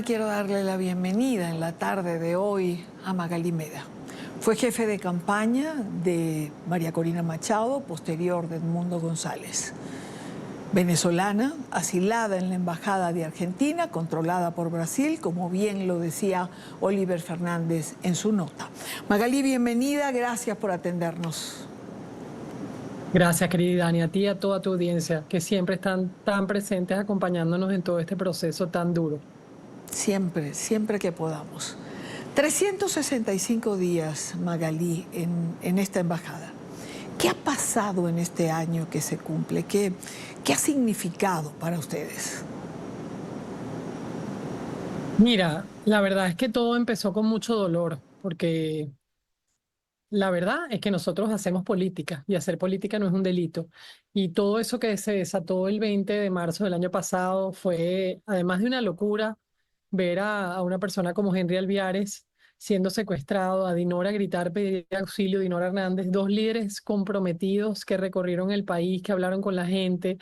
Quiero darle la bienvenida en la tarde de hoy a Magalí Meda. Fue jefe de campaña de María Corina Machado, posterior de Edmundo González. Venezolana, asilada en la Embajada de Argentina, controlada por Brasil, como bien lo decía Oliver Fernández en su nota. Magalí, bienvenida, gracias por atendernos. Gracias, querida Dani, a ti y a toda tu audiencia, que siempre están tan presentes acompañándonos en todo este proceso tan duro. Siempre, siempre que podamos. 365 días, Magalí, en esta embajada. ¿Qué ha pasado en este año que se cumple? ¿Qué ha significado para ustedes? Mira, la verdad es que todo empezó con mucho dolor, porque la verdad es que nosotros hacemos política y hacer política no es un delito. Y todo eso que se desató el 20 de marzo del año pasado fue, además de una locura, ver a una persona como Henry Alviares siendo secuestrado, a Dinora gritar, pedir auxilio, Dinora Hernández, dos líderes comprometidos que recorrieron el país, que hablaron con la gente,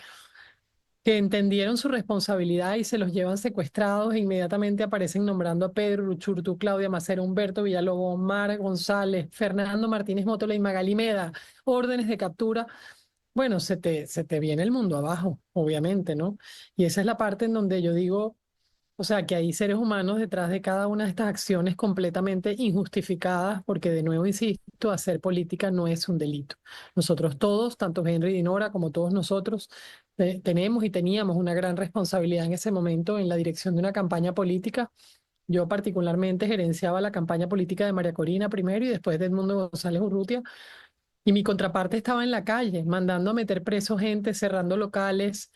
que entendieron su responsabilidad y se los llevan secuestrados e inmediatamente aparecen nombrando a Pedro Uruchurtu, Claudia Macero, Humberto Villalobos, Omar González, Fernando Martínez Motola y Magalí Meda, órdenes de captura. Bueno, se te viene el mundo abajo, obviamente, ¿no? Y esa es la parte en donde yo digo, o sea, que hay seres humanos detrás de cada una de estas acciones completamente injustificadas, porque de nuevo insisto, hacer política no es un delito. Nosotros todos, tanto Henry y Dinora como todos nosotros, tenemos y teníamos una gran responsabilidad en ese momento en la dirección de una campaña política. Yo particularmente gerenciaba la campaña política de María Corina primero y después de Edmundo González Urrutia. Y mi contraparte estaba en la calle, mandando a meter preso gente, cerrando locales,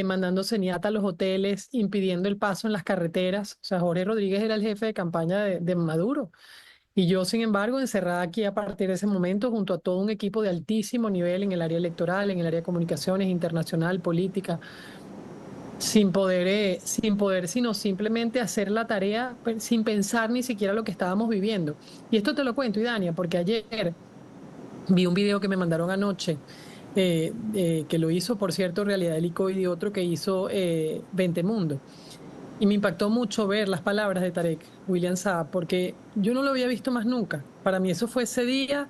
mandando señata a los hoteles, impidiendo el paso en las carreteras. O sea, Jorge Rodríguez era el jefe de campaña de Maduro. Y yo, sin embargo, encerrada aquí a partir de ese momento, junto a todo un equipo de altísimo nivel en el área electoral, en el área de comunicaciones, internacional, política, sin poder, sino simplemente hacer la tarea sin pensar ni siquiera lo que estábamos viviendo. Y esto te lo cuento, Idania, porque ayer vi un video que me mandaron anoche, que lo hizo, por cierto, Realidad Helicoide y otro que hizo Ventemundo. Y me impactó mucho ver las palabras de Tarek William Saab, porque yo no lo había visto más nunca. Para mí eso fue ese día,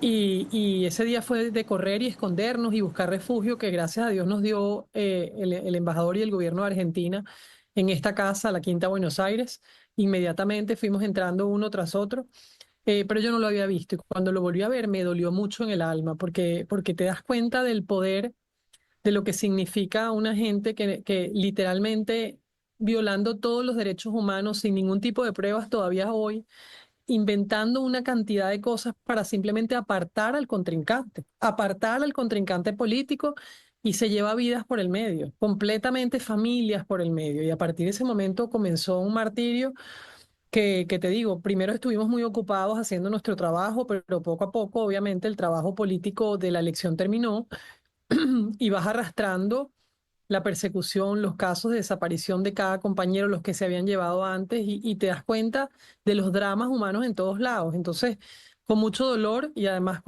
y ese día fue de correr y escondernos y buscar refugio que gracias a Dios nos dio el embajador y el gobierno de Argentina en esta casa, la Quinta Buenos Aires. Inmediatamente fuimos entrando uno tras otro. Pero yo no lo había visto y cuando lo volví a ver me dolió mucho en el alma porque te das cuenta del poder, de lo que significa una gente que literalmente violando todos los derechos humanos sin ningún tipo de pruebas todavía hoy, inventando una cantidad de cosas para simplemente apartar al contrincante político, y se lleva vidas por el medio, completamente familias por el medio. Y a partir de ese momento comenzó un martirio que te digo, primero estuvimos muy ocupados haciendo nuestro trabajo, pero poco a poco, obviamente, el trabajo político de la elección terminó y vas arrastrando la persecución, los casos de desaparición de cada compañero, los que se habían llevado antes, y te das cuenta de los dramas humanos en todos lados. Entonces, con mucho dolor y además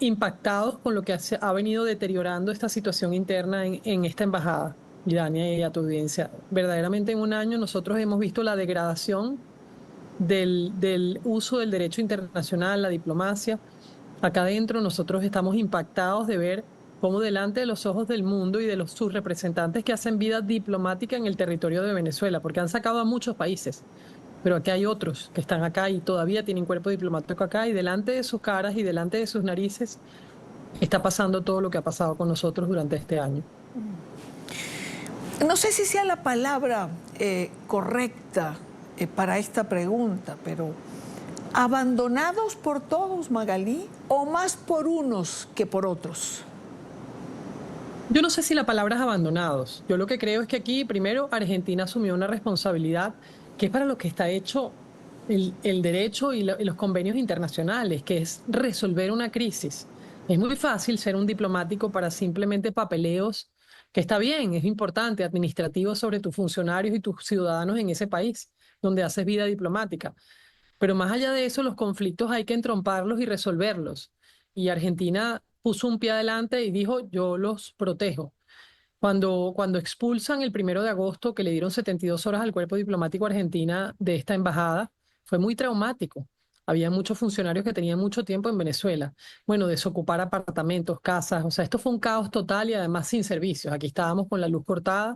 impactados con lo que ha venido deteriorando esta situación interna en esta embajada. Dania, y a tu audiencia, verdaderamente en un año nosotros hemos visto la degradación del uso del derecho internacional, la diplomacia. Acá adentro nosotros estamos impactados de ver cómo delante de los ojos del mundo y de sus representantes que hacen vida diplomática en el territorio de Venezuela, porque han sacado a muchos países, pero aquí hay otros que están acá y todavía tienen cuerpo diplomático acá, y delante de sus caras y delante de sus narices está pasando todo lo que ha pasado con nosotros durante este año. No sé si sea la palabra correcta para esta pregunta, pero ¿abandonados por todos, Magalí, o más por unos que por otros? Yo no sé si la palabra es abandonados. Yo lo que creo es que aquí, primero, Argentina asumió una responsabilidad que es para lo que está hecho el derecho y los convenios internacionales, que es resolver una crisis. Es muy fácil ser un diplomático para simplemente papeleos, que está bien, es importante, administrativo sobre tus funcionarios y tus ciudadanos en ese país donde haces vida diplomática. Pero más allá de eso, los conflictos hay que entromparlos y resolverlos. Y Argentina puso un pie adelante y dijo, yo los protejo. Cuando expulsan el 1 de agosto, que le dieron 72 horas al cuerpo diplomático argentina de esta embajada, fue muy traumático. Había muchos funcionarios que tenían mucho tiempo en Venezuela. Bueno, desocupar apartamentos, casas, o sea, esto fue un caos total y además sin servicios. Aquí estábamos con la luz cortada,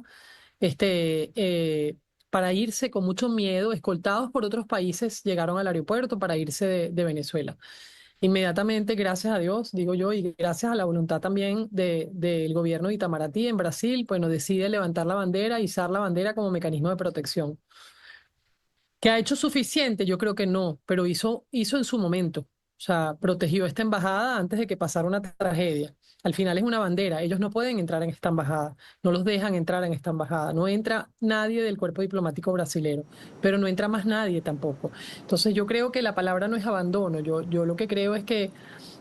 este, eh, para irse con mucho miedo, escoltados por otros países, llegaron al aeropuerto para irse de Venezuela. Inmediatamente, gracias a Dios, digo yo, y gracias a la voluntad también del gobierno de Itamaraty en Brasil, bueno, decide levantar la bandera, izar la bandera como mecanismo de protección. ¿Que ha hecho suficiente? Yo creo que no, pero hizo en su momento. O sea, protegió esta embajada antes de que pasara una tragedia. Al final es una bandera. Ellos no pueden entrar en esta embajada. No los dejan entrar en esta embajada. No entra nadie del cuerpo diplomático brasilero, pero no entra más nadie tampoco. Entonces yo creo que la palabra no es abandono. Yo lo que creo es que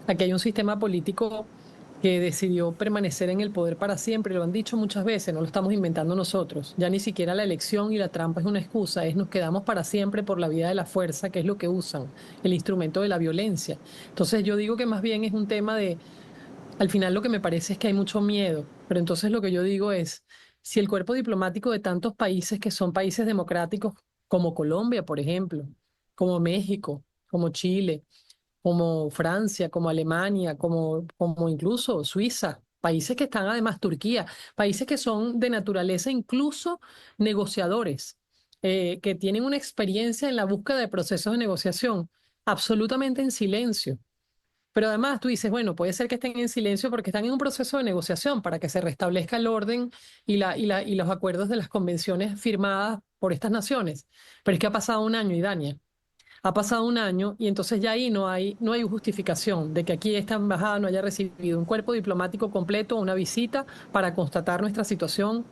aquí hay un sistema político que decidió permanecer en el poder para siempre, lo han dicho muchas veces, no lo estamos inventando nosotros. Ya ni siquiera la elección y la trampa es una excusa, es nos quedamos para siempre por la vía de la fuerza, que es lo que usan, el instrumento de la violencia. Entonces yo digo que más bien es un tema de, al final lo que me parece es que hay mucho miedo, pero entonces lo que yo digo es, si el cuerpo diplomático de tantos países que son países democráticos, como Colombia, por ejemplo, como México, como Chile, como Francia, como Alemania, como incluso Suiza, países que están además Turquía, países que son de naturaleza incluso negociadores, que tienen una experiencia en la búsqueda de procesos de negociación, absolutamente en silencio. Pero además tú dices, bueno, puede ser que estén en silencio porque están en un proceso de negociación para que se restablezca el orden y los acuerdos de las convenciones firmadas por estas naciones. Pero es que ha pasado un año, Idania. Ha pasado un año y entonces ya ahí no hay justificación de que aquí esta embajada no haya recibido un cuerpo diplomático completo, una visita para constatar nuestra situación.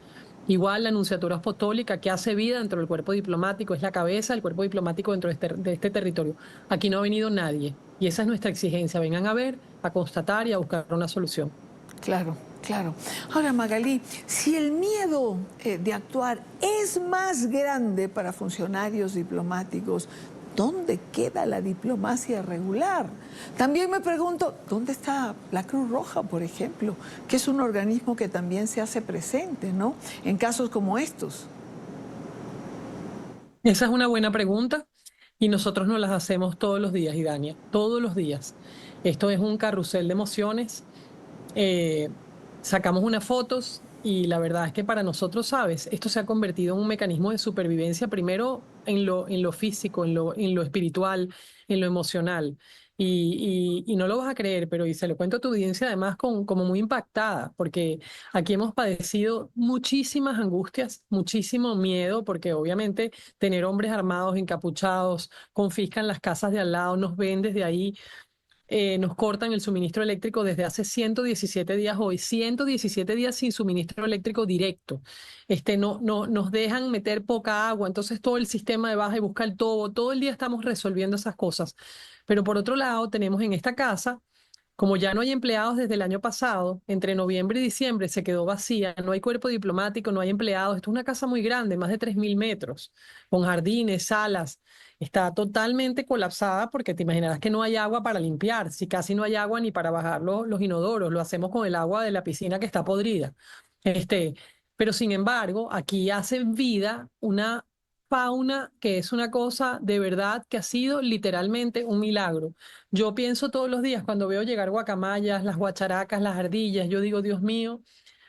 Igual la Nunciatura Apostólica que hace vida dentro del cuerpo diplomático, es la cabeza del cuerpo diplomático dentro de este territorio. Aquí no ha venido nadie y esa es nuestra exigencia. Vengan a ver, a constatar y a buscar una solución. Claro, claro. Ahora, Magalí, si el miedo de actuar es más grande para funcionarios diplomáticos, ¿dónde queda la diplomacia regular? También me pregunto, ¿dónde está la Cruz Roja, por ejemplo? Que es un organismo que también se hace presente, ¿no? En casos como estos. Esa es una buena pregunta y nosotros nos las hacemos todos los días, Idania, todos los días. Esto es un carrusel de emociones. eh, Sacamos unas fotos y la verdad es que para nosotros, ¿sabes? Esto se ha convertido en un mecanismo de supervivencia, primero en lo físico, en lo espiritual, en lo emocional. Y no lo vas a creer, pero y se lo cuento a tu audiencia además como muy impactada, porque aquí hemos padecido muchísimas angustias, muchísimo miedo, porque obviamente tener hombres armados, encapuchados, confiscan las casas de al lado, nos ven desde ahí, nos cortan el suministro eléctrico desde hace 117 días hoy, 117 días sin suministro eléctrico directo. No, nos dejan meter poca agua, entonces todo el sistema de baja y busca el todo el día estamos resolviendo esas cosas. Pero por otro lado, tenemos en esta casa, como ya no hay empleados desde el año pasado, entre noviembre y diciembre se quedó vacía, no hay cuerpo diplomático, no hay empleados. Esto es una casa muy grande, más de 3.000 metros, con jardines, salas. Está totalmente colapsada porque te imaginarás que no hay agua para limpiar, si casi no hay agua ni para bajar los inodoros, lo hacemos con el agua de la piscina que está podrida. Este, pero sin embargo, aquí hace vida una fauna que es una cosa de verdad que ha sido literalmente un milagro. Yo pienso todos los días cuando veo llegar guacamayas, las guacharacas, las ardillas, yo digo, Dios mío,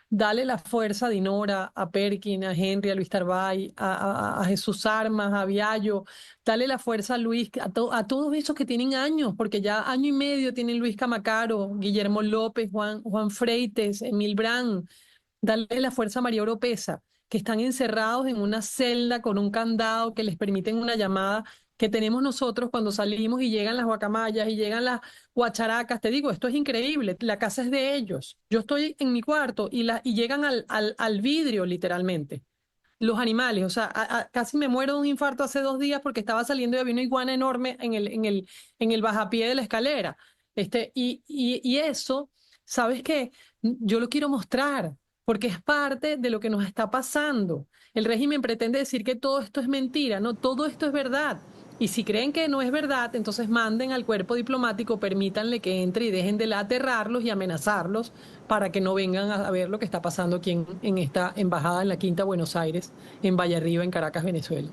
dale la fuerza a Dinora, a Perkin, a Henry, a Luis Tarbay, a Jesús Armas, a Viallo, dale la fuerza a Luis, a todos esos que tienen años, porque ya año y medio tienen Luis Camacaro, Guillermo López, Juan Freites, Emil Brand, dale la fuerza a María Oropesa, que están encerrados en una celda con un candado que les permiten una llamada que tenemos nosotros cuando salimos y llegan las guacamayas y llegan las guacharacas. Te digo, esto es increíble, la casa es de ellos. Yo estoy en mi cuarto y llegan al vidrio literalmente. Los animales, o sea, casi me muero de un infarto hace 2 días porque estaba saliendo y había una iguana enorme en el bajapié de la escalera. Y eso, ¿sabes qué? Yo lo quiero mostrar porque es parte de lo que nos está pasando. El régimen pretende decir que todo esto es mentira, no, todo esto es verdad. Y si creen que no es verdad, entonces manden al cuerpo diplomático, permítanle que entre y dejen de aterrarlos y amenazarlos para que no vengan a ver lo que está pasando aquí en esta embajada en la Quinta Buenos Aires, en Vallarriba, en Caracas, Venezuela.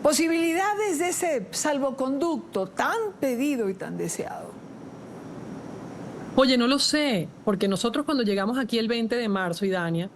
Posibilidades de ese salvoconducto tan pedido y tan deseado. Oye, no lo sé, porque nosotros cuando llegamos aquí el 20 de marzo, Idania,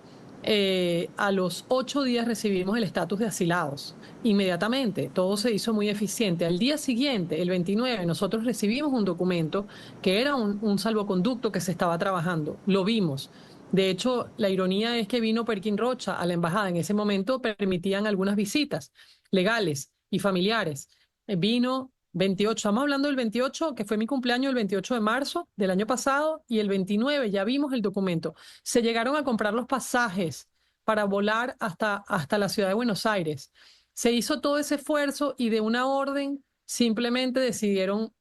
a los 8 días recibimos el estatus de asilados. Inmediatamente, todo se hizo muy eficiente. Al día siguiente, el 29, nosotros recibimos un documento que era un salvoconducto que se estaba trabajando. Lo vimos. De hecho, la ironía es que vino Perkin Rocha a la embajada. En ese momento permitían algunas visitas legales y familiares. Vino 28, estamos hablando del 28, que fue mi cumpleaños el 28 de marzo del año pasado, y el 29 ya vimos el documento. Se llegaron a comprar los pasajes para volar hasta la ciudad de Buenos Aires. Se hizo todo ese esfuerzo y de una orden simplemente decidieron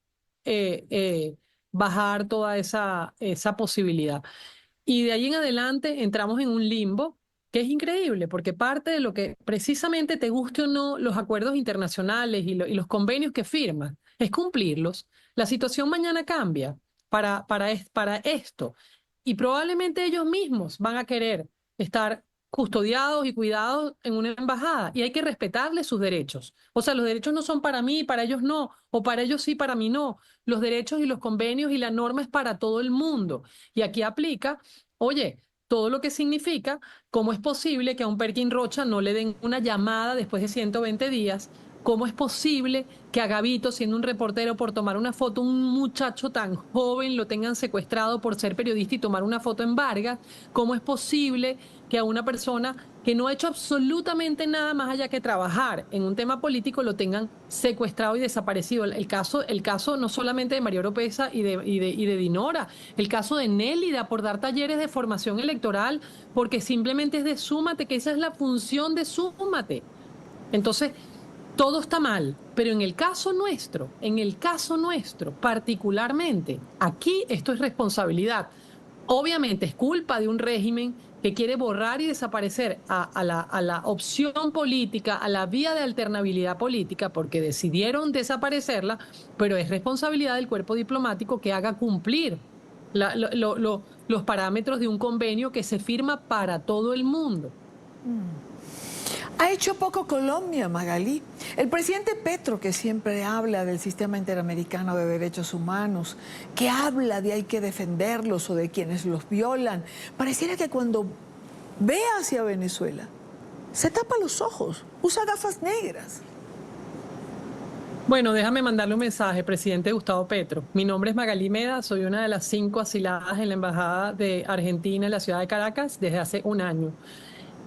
eh, eh, bajar toda esa posibilidad. Y de ahí en adelante entramos en un limbo que es increíble, porque parte de lo que precisamente te guste o no los acuerdos internacionales y los convenios que firmas es cumplirlos. La situación mañana cambia para esto y probablemente ellos mismos van a querer estar custodiados y cuidados en una embajada y hay que respetarles sus derechos. O sea, los derechos no son para mí, para ellos no, o para ellos sí, para mí no. Los derechos y los convenios y la norma es para todo el mundo. Y aquí aplica, oye, todo lo que significa, ¿cómo es posible que a un Perkin Rocha no le den una llamada después de 120 días? ¿Cómo es posible que a Gavito, siendo un reportero, por tomar una foto, un muchacho tan joven lo tengan secuestrado por ser periodista y tomar una foto en Vargas? ¿Cómo es posible que a una persona que no ha hecho absolutamente nada más allá que trabajar en un tema político lo tengan secuestrado y desaparecido? El caso no solamente de María Oropesa y de Dinora, el caso de Nélida por dar talleres de formación electoral, porque simplemente es de Súmate, que esa es la función de Súmate. Entonces, todo está mal, pero en el caso nuestro, particularmente, aquí esto es responsabilidad. Obviamente es culpa de un régimen que quiere borrar y desaparecer a la opción política, a la vía de alternabilidad política, porque decidieron desaparecerla, pero es responsabilidad del cuerpo diplomático que haga cumplir los parámetros de un convenio que se firma para todo el mundo. Ha hecho poco Colombia, Magalí. El presidente Petro, que siempre habla del sistema interamericano de derechos humanos, que habla de hay que defenderlos o de quienes los violan, pareciera que cuando ve hacia Venezuela, se tapa los ojos, usa gafas negras. Bueno, déjame mandarle un mensaje, presidente Gustavo Petro. Mi nombre es Magalí Meda, soy una de las 5 asiladas en la Embajada de Argentina en la ciudad de Caracas desde hace un año.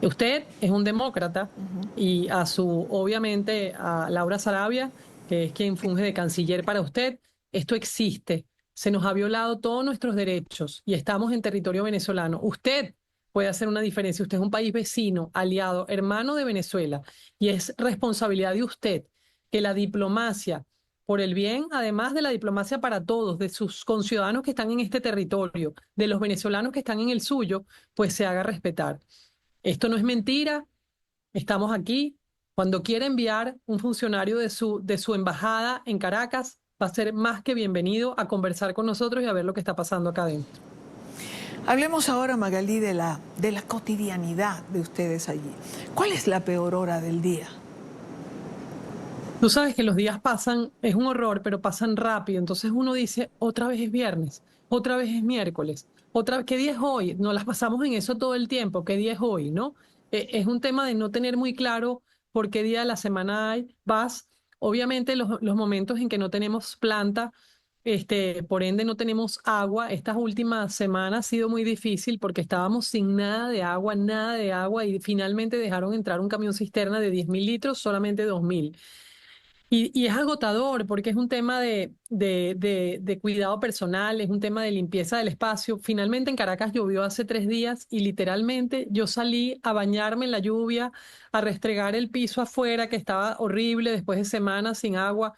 Usted es un demócrata y obviamente, a Laura Sarabia, que es quien funge de canciller para usted, esto existe. Se nos ha violado todos nuestros derechos y estamos en territorio venezolano. Usted puede hacer una diferencia. Usted es un país vecino, aliado, hermano de Venezuela y es responsabilidad de usted que la diplomacia, por el bien, además de la diplomacia para todos, de sus conciudadanos que están en este territorio, de los venezolanos que están en el suyo, pues se haga respetar. Esto no es mentira, estamos aquí. Cuando quiera enviar un funcionario de su embajada en Caracas, va a ser más que bienvenido a conversar con nosotros y a ver lo que está pasando acá adentro. Hablemos ahora, Magalí, de la cotidianidad de ustedes allí. ¿Cuál es la peor hora del día? Tú sabes que los días pasan, es un horror, pero pasan rápido. Entonces uno dice, otra vez es viernes, otra vez es miércoles, ¿qué día es hoy? Nos las pasamos en eso todo el tiempo, ¿qué día es hoy, no? Es un tema de no tener muy claro por qué día de la semana vas. Obviamente los momentos en que no tenemos planta, por ende no tenemos agua. Estas últimas semanas ha sido muy difícil porque estábamos sin nada de agua y finalmente dejaron entrar un camión cisterna de 10.000 litros, solamente 2.000. Y es agotador porque es un tema de cuidado personal, es un tema de limpieza del espacio. Finalmente en Caracas llovió hace 3 días y literalmente yo salí a bañarme en la lluvia, a restregar el piso afuera que estaba horrible después de semanas sin agua.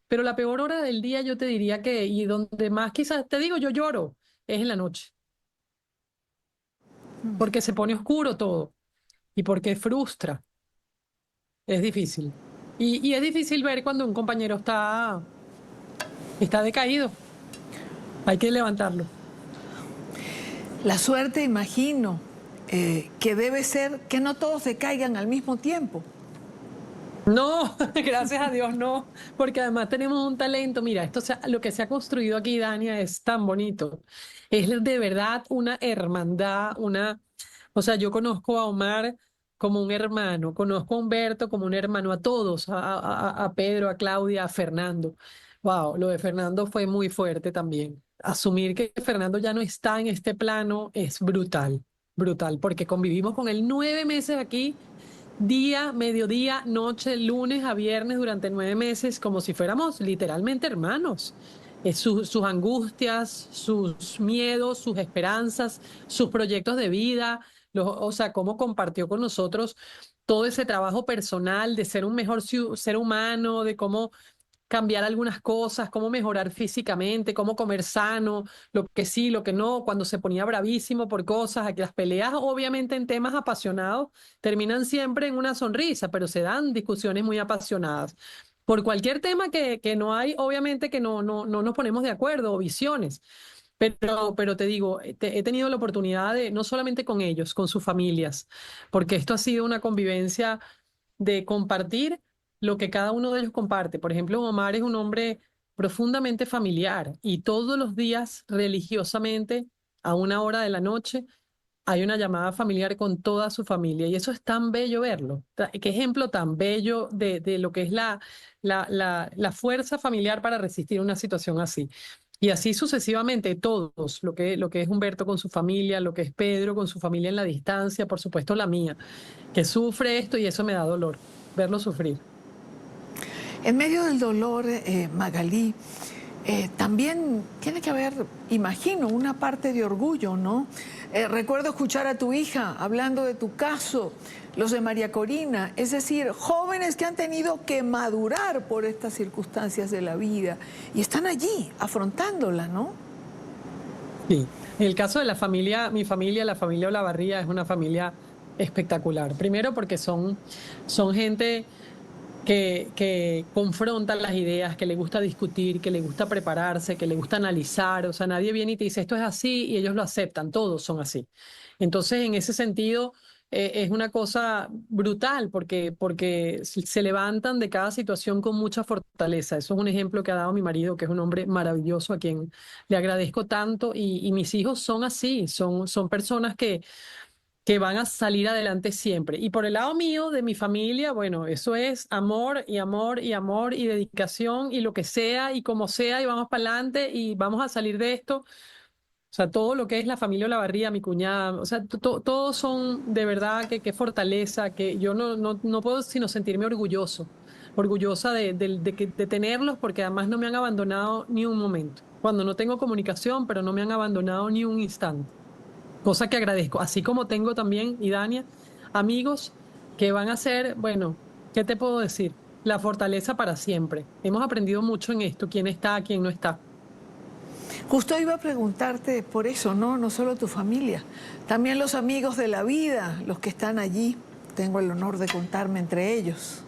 Pero la peor hora del día yo te diría que, y donde más quizás te digo yo lloro, es en la noche, Mm. porque se pone oscuro todo y porque frustra, es difícil. Y es difícil ver cuando un compañero está decaído. Hay que levantarlo. La suerte, imagino, que debe ser que no todos se caigan al mismo tiempo. No, gracias a Dios no, porque además tenemos un talento. Mira, lo que se ha construido aquí, Dania, es tan bonito. Es de verdad una hermandad, o sea, yo conozco a Omar como un hermano, conozco a Humberto como un hermano, a todos, a Pedro, a Claudia, a Fernando. Wow, lo de Fernando fue muy fuerte también. Asumir que Fernando ya no está en este plano es brutal, brutal, porque convivimos con él 9 meses aquí. Día, mediodía, noche, lunes a viernes durante 9 meses, como si fuéramos literalmente hermanos. Sus angustias, sus miedos, sus esperanzas, sus proyectos de vida, o sea, cómo compartió con nosotros todo ese trabajo personal de ser un mejor ser humano, de cómo cambiar algunas cosas, cómo mejorar físicamente, cómo comer sano, lo que sí, lo que no, cuando se ponía bravísimo por cosas, a que las peleas obviamente en temas apasionados terminan siempre en una sonrisa, pero se dan discusiones muy apasionadas. Por cualquier tema que no hay, obviamente que no nos ponemos de acuerdo o visiones. Pero te digo, he tenido la oportunidad de, no solamente con ellos, con sus familias, porque esto ha sido una convivencia de compartir lo que cada uno de ellos comparte. Por ejemplo, Omar es un hombre profundamente familiar y todos los días religiosamente a una hora de la noche hay una llamada familiar con toda su familia y eso es tan bello verlo. Qué ejemplo tan bello de lo que es la fuerza familiar para resistir una situación así. Y así sucesivamente todos, lo que es Humberto con su familia, lo que es Pedro con su familia en la distancia, por supuesto la mía, que sufre esto y eso me da dolor, verlo sufrir. En medio del dolor, Magalí, también tiene que haber, imagino, una parte de orgullo, ¿no? Recuerdo escuchar a tu hija hablando de tu caso, los de María Corina, es decir, jóvenes que han tenido que madurar por estas circunstancias de la vida y están allí afrontándola, ¿no? Sí. En el caso de la familia, mi familia, la familia Olavarría, es una familia espectacular. Primero porque son gente que confronta las ideas, que le gusta discutir, que le gusta prepararse, que le gusta analizar. O sea, nadie viene y te dice esto es así y ellos lo aceptan, todos son así. Entonces, en ese sentido, es una cosa brutal porque se levantan de cada situación con mucha fortaleza. Eso es un ejemplo que ha dado mi marido, que es un hombre maravilloso a quien le agradezco tanto y mis hijos son así, son personas que van a salir adelante siempre. Y por el lado mío, de mi familia, bueno, eso es amor y amor y amor y dedicación y lo que sea y como sea y vamos para adelante y vamos a salir de esto. O sea, todo lo que es la familia Olavarría, mi cuñada, o sea, todos son de verdad que fortaleza, que yo no puedo sino sentirme orgullosa de tenerlos porque además no me han abandonado ni un momento. Cuando no tengo comunicación, pero no me han abandonado ni un instante, cosa que agradezco, así como tengo también, y Dania, amigos que van a ser, bueno, ¿qué te puedo decir? La fortaleza para siempre. Hemos aprendido mucho en esto, quién está, quién no está. Justo iba a preguntarte por eso, ¿no? No solo tu familia, también los amigos de la vida, los que están allí. Tengo el honor de contarme entre ellos.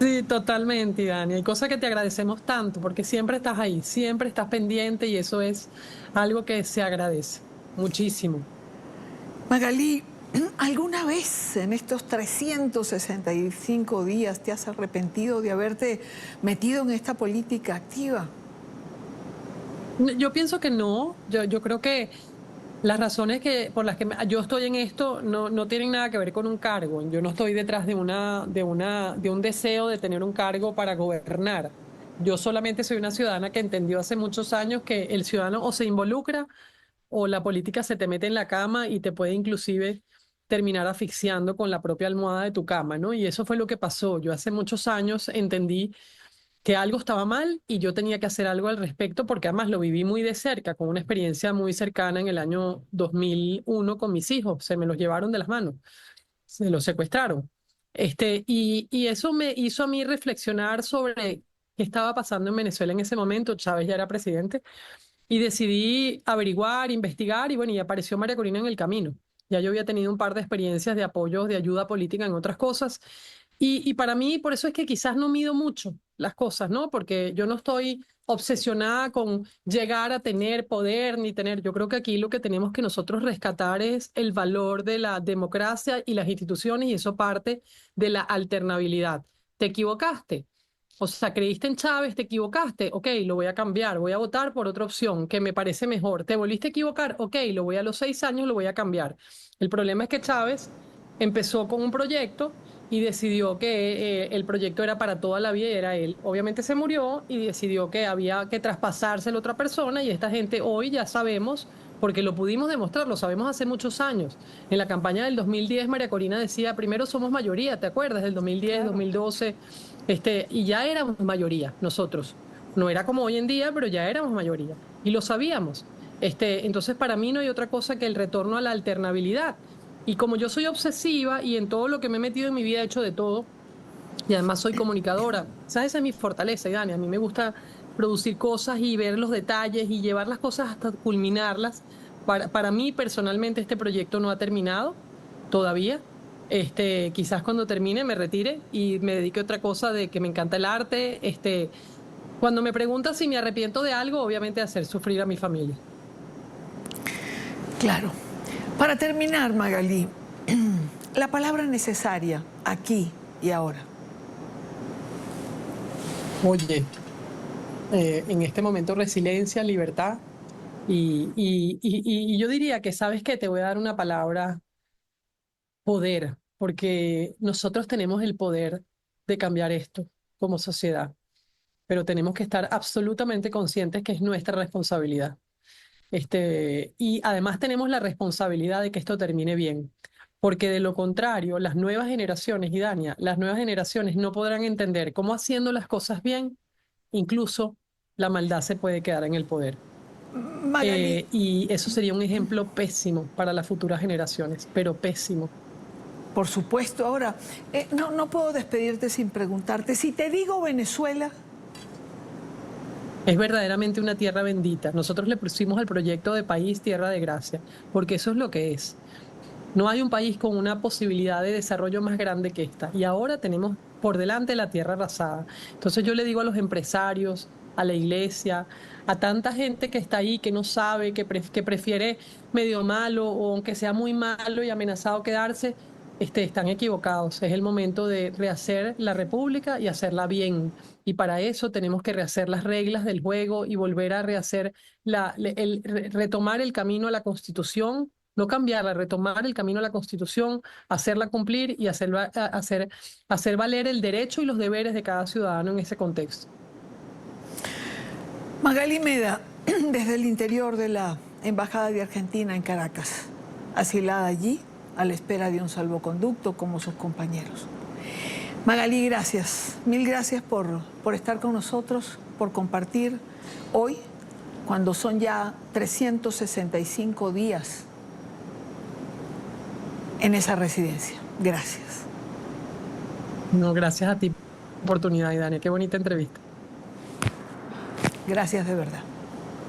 Sí, totalmente, Dani. Hay cosas que te agradecemos tanto porque siempre estás ahí, siempre estás pendiente y eso es algo que se agradece muchísimo. Magalí, ¿alguna vez en estos 365 días te has arrepentido de haberte metido en esta política activa? Yo pienso que no, yo creo que las razones por las que yo estoy en esto no tienen nada que ver con un cargo. Yo no estoy detrás de un deseo de tener un cargo para gobernar. Yo solamente soy una ciudadana que entendió hace muchos años que el ciudadano o se involucra o la política se te mete en la cama y te puede inclusive terminar asfixiando con la propia almohada de tu cama, ¿no? Y eso fue lo que pasó. Yo hace muchos años entendí que algo estaba mal y yo tenía que hacer algo al respecto porque además lo viví muy de cerca, con una experiencia muy cercana en el año 2001 con mis hijos. Se me los llevaron de las manos, se los secuestraron. Y eso me hizo a mí reflexionar sobre qué estaba pasando en Venezuela en ese momento. Chávez ya era presidente y decidí averiguar, investigar y bueno, y apareció María Corina en el camino. Ya yo había tenido un par de experiencias de apoyo, de ayuda política en otras cosas Y para mí, por eso es que quizás no mido mucho las cosas, ¿no? Porque yo no estoy obsesionada con llegar a tener poder ni tener. Yo creo que aquí lo que tenemos que nosotros rescatar es el valor de la democracia y las instituciones, y eso parte de la alternabilidad. ¿Te equivocaste? O sea, creíste en Chávez, te equivocaste, ok, lo voy a cambiar, voy a votar por otra opción que me parece mejor. ¿Te volviste a equivocar? Ok, lo voy a los 6 años, lo voy a cambiar. El problema es que Chávez empezó con un proyecto y decidió que el proyecto era para toda la vida y era él. Obviamente se murió y decidió que había que traspasárselo a otra persona, y esta gente hoy ya sabemos, porque lo pudimos demostrar, lo sabemos hace muchos años. En la campaña del 2010, María Corina decía, primero somos mayoría, ¿te acuerdas? Del 2010, Claro. 2012, y ya éramos mayoría nosotros. No era como hoy en día, pero ya éramos mayoría y lo sabíamos. Entonces, para mí no hay otra cosa que el retorno a la alternabilidad. Y como yo soy obsesiva y en todo lo que me he metido en mi vida he hecho de todo, y además soy comunicadora, ¿sabes? Esa es mi fortaleza, Dani. A mí me gusta producir cosas y ver los detalles y llevar las cosas hasta culminarlas. Para mí, personalmente, este proyecto no ha terminado todavía. Quizás cuando termine me retire y me dedique a otra cosa, de que me encanta el arte. Cuando me preguntas si me arrepiento de algo, obviamente hacer sufrir a mi familia. Claro. Para terminar, Magalí, la palabra necesaria aquí y ahora. Oye, en este momento resiliencia, libertad y yo diría que, ¿sabes qué? Te voy a dar una palabra: poder, porque nosotros tenemos el poder de cambiar esto como sociedad, pero tenemos que estar absolutamente conscientes que es nuestra responsabilidad. Y además tenemos la responsabilidad de que esto termine bien, porque de lo contrario, las nuevas generaciones, y Dania, las nuevas generaciones no podrán entender cómo, haciendo las cosas bien, incluso la maldad se puede quedar en el poder. Magalí, Y eso sería un ejemplo pésimo para las futuras generaciones, pero pésimo. por supuesto. Ahora, no puedo despedirte sin preguntarte, si te digo Venezuela, Es verdaderamente una tierra bendita. Nosotros le pusimos al proyecto de país Tierra de Gracia, porque eso es lo que es. No hay un país con una posibilidad de desarrollo más grande que esta. Y ahora tenemos por delante la tierra arrasada. Entonces yo le digo a los empresarios, a la iglesia, a tanta gente que está ahí, que no sabe, que prefiere medio malo o aunque sea muy malo y amenazado quedarse, están equivocados. Es el momento de rehacer la república y hacerla bien. Y para eso tenemos que rehacer las reglas del juego y volver a rehacer retomar el camino a la Constitución, no cambiarla, retomar el camino a la Constitución, hacerla cumplir y hacer valer el derecho y los deberes de cada ciudadano en ese contexto. Magalí Meda, desde el interior de la Embajada de Argentina en Caracas, asilada allí a la espera de un salvoconducto como sus compañeros. Magalí, gracias, mil gracias por estar con nosotros, por compartir hoy, cuando son ya 365 días en esa residencia. Gracias. No, gracias a ti por la oportunidad, Dania. Qué bonita entrevista. Gracias de verdad.